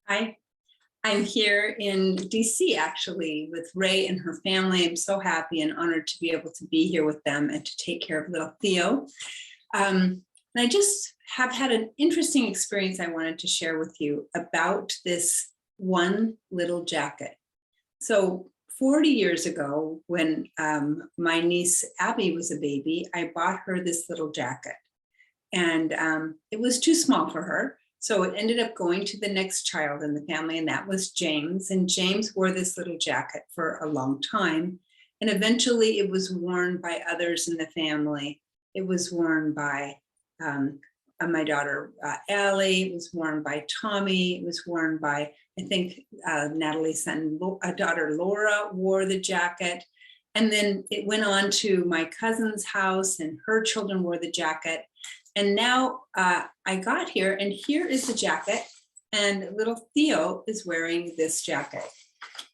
Hi, I'm here in DC actually with Ray and her family. I'm so happy and honored to be able to be here with them and to take care of little Theo. And I just have had an interesting experience I wanted to share with you about this one little jacket. So 40 years ago, when my niece Abby was a baby, I bought her this little jacket. And it was too small for her. So it ended up going to the next child in the family, and that was James. And James wore this little jacket for a long time. And eventually it was worn by others in the family. It was worn by my daughter, Allie. It was worn by Tommy. It was worn by, I think, Natalie's daughter, Laura, wore the jacket. And then it went on to my cousin's house, and her children wore the jacket. And now I got here, and here is the jacket, and little Theo is wearing this jacket.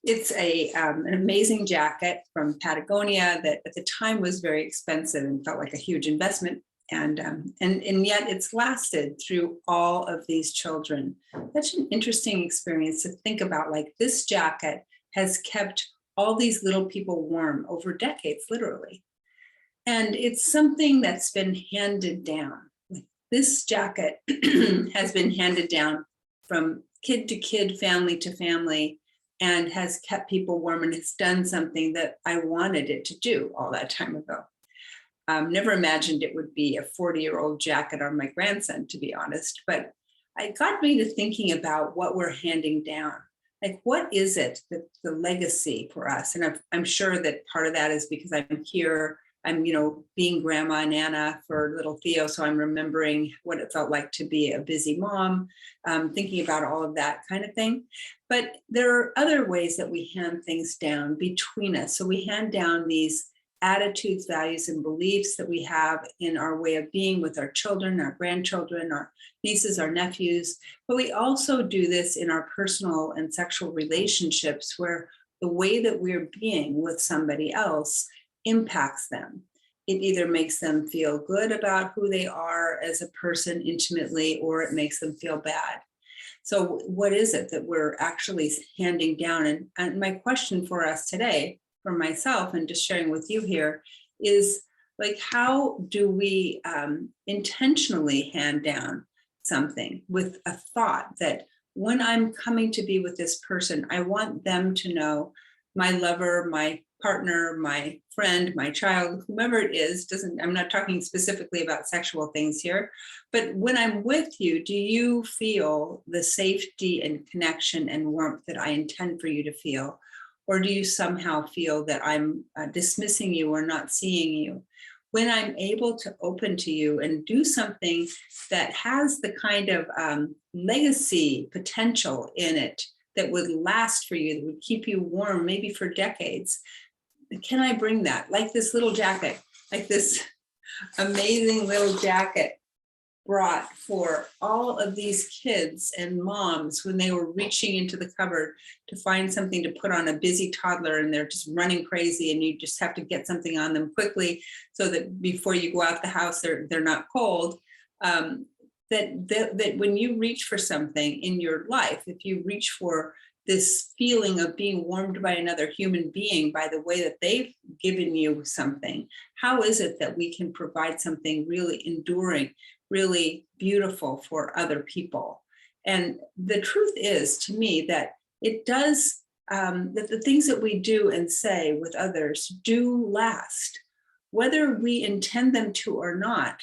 It's an amazing jacket from Patagonia that at the time was very expensive and felt like a huge investment. And yet it's lasted through all of these children. Such an interesting experience to think about, like this jacket has kept all these little people warm over decades, literally. And it's something that's been handed down. This jacket has been handed down from kid to kid, family to family, and has kept people warm, and it's done something that I wanted it to do all that time ago. Never imagined it would be a 40-year-old jacket on my grandson, to be honest, but it got me to thinking about what we're handing down. Like, what is it that the legacy for us? And I'm sure that part of that is because I'm here. I'm, being grandma and Nana for little Theo. So I'm remembering what it felt like to be a busy mom, thinking about all of that kind of thing. But there are other ways that we hand things down between us. So we hand down these attitudes, values, and beliefs that we have in our way of being with our children, our grandchildren, our nieces, our nephews. But we also do this in our personal and sexual relationships, where the way that we're being with somebody else impacts them. It either makes them feel good about who they are as a person intimately, or it makes them feel bad. So what is it that we're actually handing down? And my question for us today, for myself and just sharing with you here, is like, how do we intentionally hand down something with a thought that when I'm coming to be with this person, I want them to know my lover, my partner, my friend, my child, whomever it is, I'm not talking specifically about sexual things here, but when I'm with you, do you feel the safety and connection and warmth that I intend for you to feel? Or do you somehow feel that I'm dismissing you or not seeing you? When I'm able to open to you and do something that has the kind of legacy potential in it that would last for you, that would keep you warm, maybe for decades, can I bring that? Like this little jacket, like this amazing little jacket brought for all of these kids and moms when they were reaching into the cupboard to find something to put on a busy toddler, and they're just running crazy, and you just have to get something on them quickly so that before you go out the house, they're not cold. That when you reach for something in your life, if you reach for this feeling of being warmed by another human being, by the way that they've given you something, how is it that we can provide something really enduring, really beautiful for other people? And the truth is, to me, that it does, that the things that we do and say with others do last, whether we intend them to or not.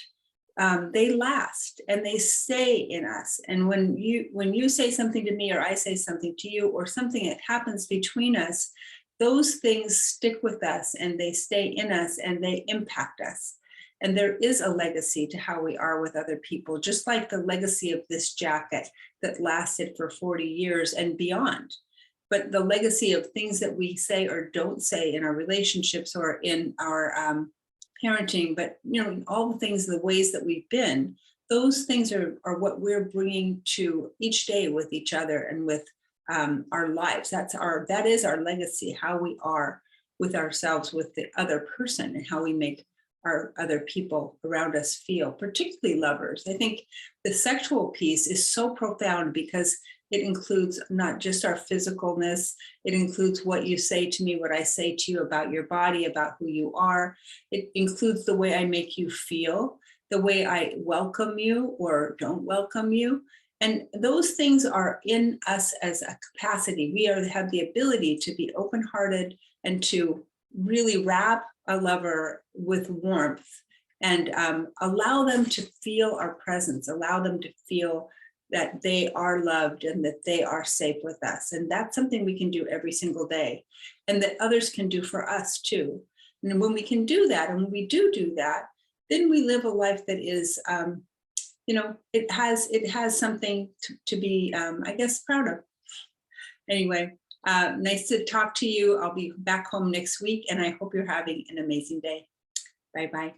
They last and they stay in us. And when you say something to me, or I say something to you, or something that happens between us, those things stick with us and they stay in us and they impact us. And there is a legacy to how we are with other people, just like the legacy of this jacket that lasted for 40 years and beyond. But the legacy of things that we say or don't say in our relationships or in our parenting, but all the things, the ways that we've been, those things are what we're bringing to each day with each other and with our lives. That is our legacy, how we are with ourselves, with the other person, and how we make our other people around us feel, particularly lovers. I think the sexual piece is so profound because It includes not just our physicalness. It includes what you say to me, what I say to you about your body, about who you are. It includes the way I make you feel, the way I welcome you or don't welcome you. And those things are in us as a capacity. We have the ability to be open-hearted and to really wrap a lover with warmth and allow them to feel our presence, allow them to feel that they are loved and that they are safe with us. And that's something we can do every single day and that others can do for us too. And when we can do that, and when we do that, then we live a life that is, it has something to be, I guess, proud of. Anyway, nice to talk to you. I'll be back home next week and I hope you're having an amazing day. Bye-bye.